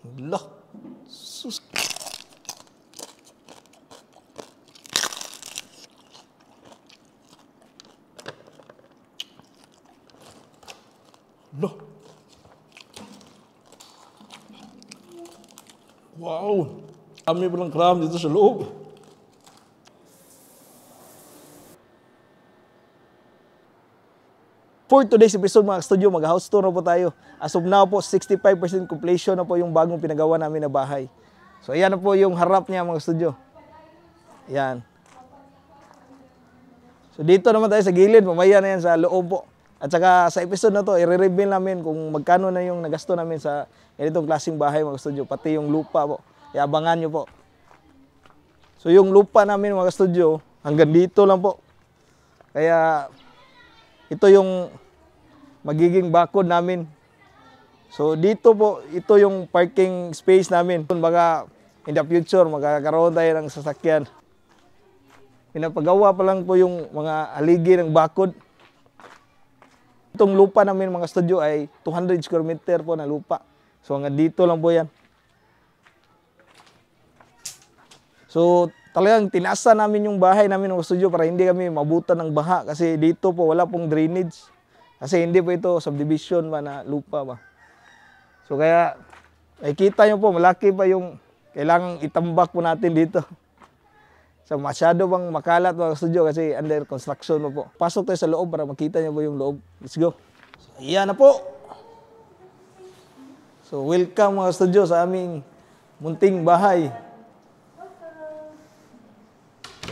Lah, sus. Lah. Wow. Kami palang kram dito sa loob. For today's episode mga studio, mag-house tour na po tayo. As of now po, 65% completion na po yung bagong pinagawa namin na bahay. So ayan na po yung harap niya mga studio. Ayan. So dito naman tayo sa gilid, mamaya na yan sa loob po. At saka sa episode na to, i-reveal namin kung magkano na yung nagasto namin sa ganitong klaseng bahay mga studio. Pati yung lupa po. Iabangan nyo po. So yung lupa namin mga studio, hanggang dito lang po. Kaya ito yung magiging bakod namin. So dito po, ito yung parking space namin. Baka in the future, magkakaroon tayo ng sasakyan. Pinapagawa pa lang po yung mga aligi ng bakod. Itong lupa namin mga studio ay 200 square meter po na lupa. So hanggang dito lang po yan. So talagang tinasa namin yung bahay namin ng studio para hindi kami mabutan ng baha kasi dito po wala pong drainage. Kasi hindi po ito subdivision ba na lupa ba. So kaya nakikita nyo po malaki pa yung kailangang itambak po natin dito. So masyado bang makalat mga studio kasi under construction mo po. Pasok tayo sa loob para makita nyo po yung loob. Let's go. So ayan na po. So welcome mga studio sa aming munting bahay.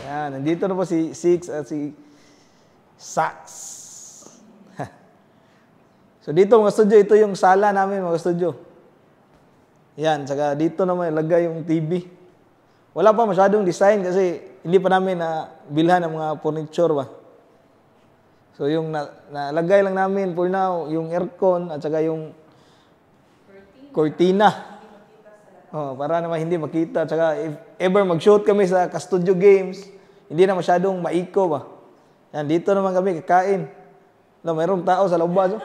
Yan, nandito na po si Six at si Sax. So dito mga studio, ito yung sala namin mga studio. Yan, saka dito naman ilagay yung TV. Wala pa masyadong design kasi hindi pa namin bilhan ng mga furniture ba. So yung nalagay lang namin for now, yung aircon at saka yung cortina. Oh, para naman hindi makita. At saka if ever mag-shoot kami sa ka-studio games, hindi na masyadong maiko ba. Yan, dito naman kami kakain. No, mayroong tao sa loob ba? So?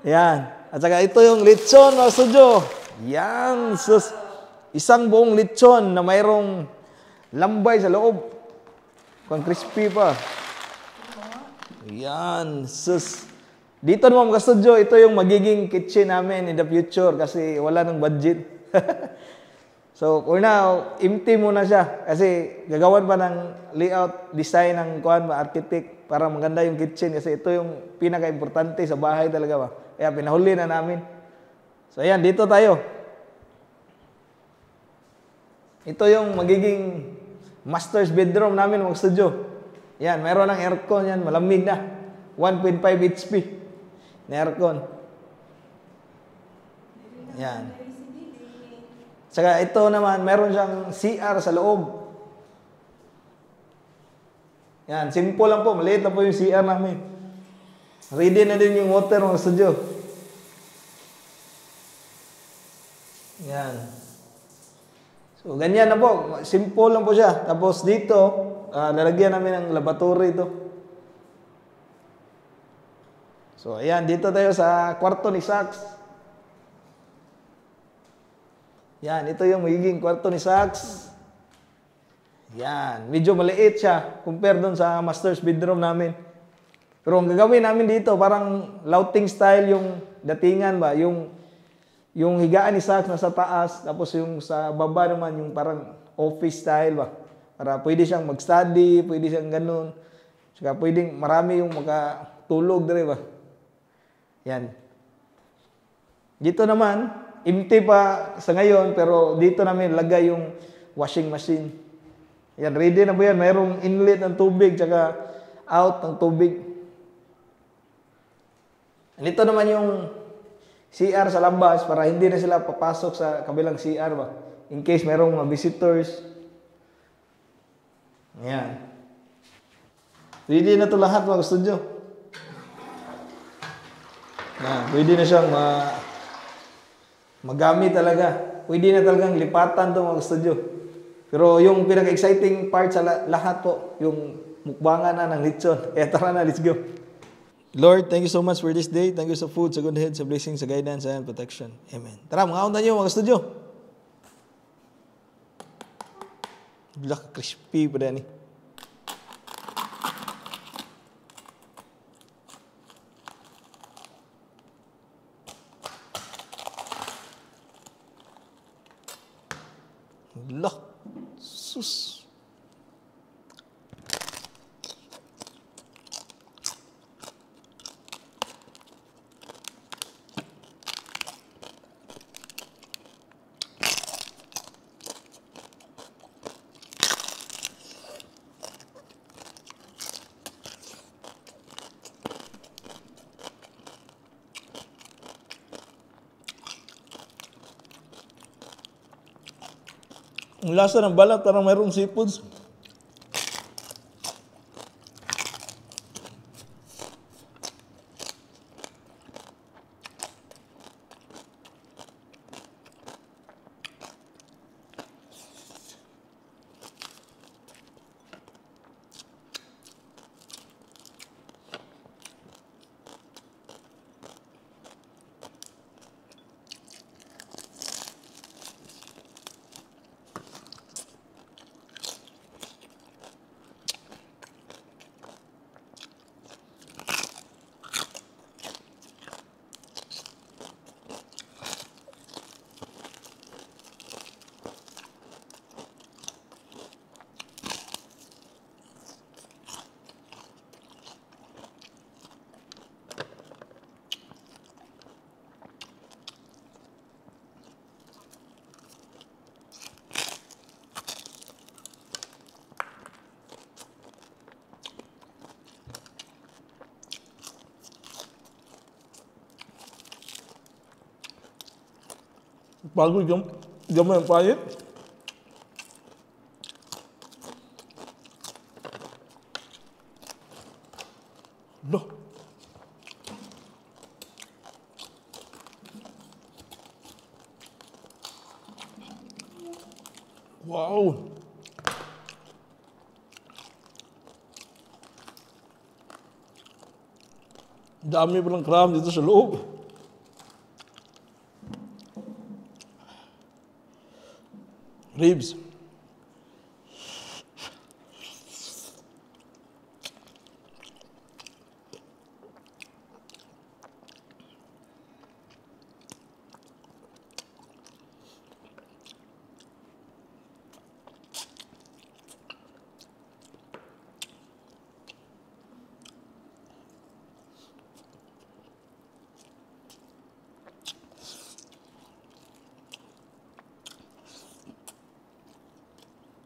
Yan. At saka ito yung lechon mga studio. Yan. Sus. Isang buong lechon na mayroong lambay sa loob. Kung crispy pa. Yan. Sus. Dito naman mga studio, ito yung magiging kitchen namin in the future kasi wala nang budget. So, for now, empty muna siya kasi gagawan pa ng layout, design ng architect para maganda yung kitchen kasi ito yung pinaka-importante sa bahay talaga ba. Kaya pinahuli na namin. So, ayan, dito tayo. Ito yung magiging master's bedroom namin mga studio. Yan, meron ng aircon yan, malamig na. 1.5 HP na aircon. Yan. Saka ito naman, meron siyang CR sa loob. Yan, simple lang po. Maliit lang po yung CR namin. Ready na din yung water ng studio. Yan. So, ganyan na po. Simple lang po siya. Tapos dito, lalagyan namin ng laboratory ito. So, ayan. Dito tayo sa kwarto ni Sax. Yan, ito yung magiging kwarto ni Sax. Yan, medyo maliit siya compare doon sa master's bedroom namin. Pero ang gagawin namin dito, parang louting style yung datingan ba, yung higaan ni Sax nasa taas, tapos yung sa baba naman yung parang office style ba. Para pwede siyang mag-study, pwede siyang ganun. Saka pwedeng marami yung makatulog dire ba. Yan. Dito naman, empty pa sa ngayon, pero dito namin lagay yung washing machine. Yan, ready na po yan. Mayroong inlet ng tubig, tsaka out ng tubig. Dito naman yung CR sa labas para hindi na sila papasok sa kabilang CR ba. In case mayroong mga visitors. Yan. Ready na to lahat mga studio. Yan, pwede na siyang magamit talaga. Pwede na talagang lipatan to mga studio. Pero yung pinaka-exciting part sa lahat po, yung mukbangan na ng lechon. Tara na, let's go. Lord, thank you so much for this day. Thank you sa food, sa good health, sa blessing, sa guidance, and protection. Amen. Tara, mga kaunta nyo, mga studio. Black crispy pa rin eh. Lah, sus. Ang lasa ng balat parang mayroong seafoods. Bago gamay ang payit. Loh. Wow. Dami pa ng crab dito sa loob. Ribs.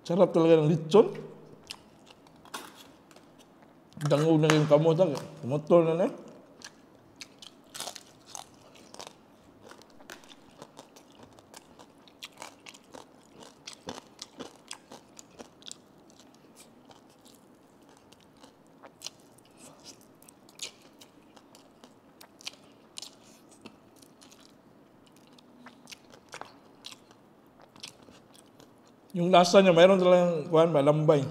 Sarap talaga ng lechon. Dangog na yung kamutan. Kumutol na na. Yung lasa niya, mayroon talagang kuhan, malambay.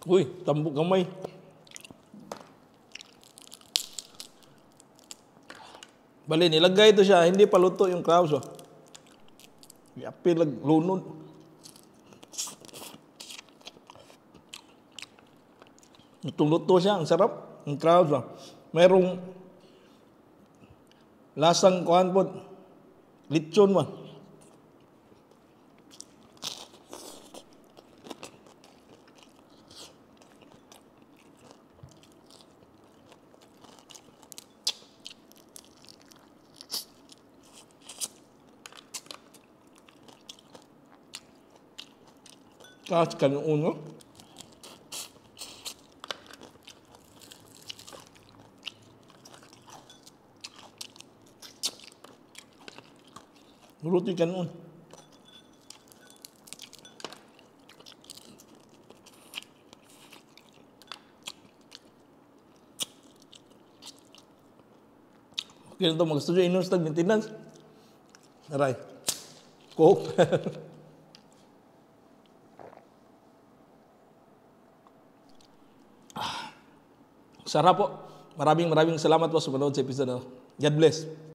Uy, tambok gamay. Bali, nilagay ito siya, hindi pa luto yung crabs. Oh. Yapin lag lunod. Itong luto siya, ang sarap. Ang crabs. Oh. Mayroong lasang kuhan po, lechon mo. Kahit kanong uno. Ruti kanun. Ganito mag-studio, inus maintenance. Aray. Coke. Sarap po. Maraming salamat po sa panood sa episode. God bless.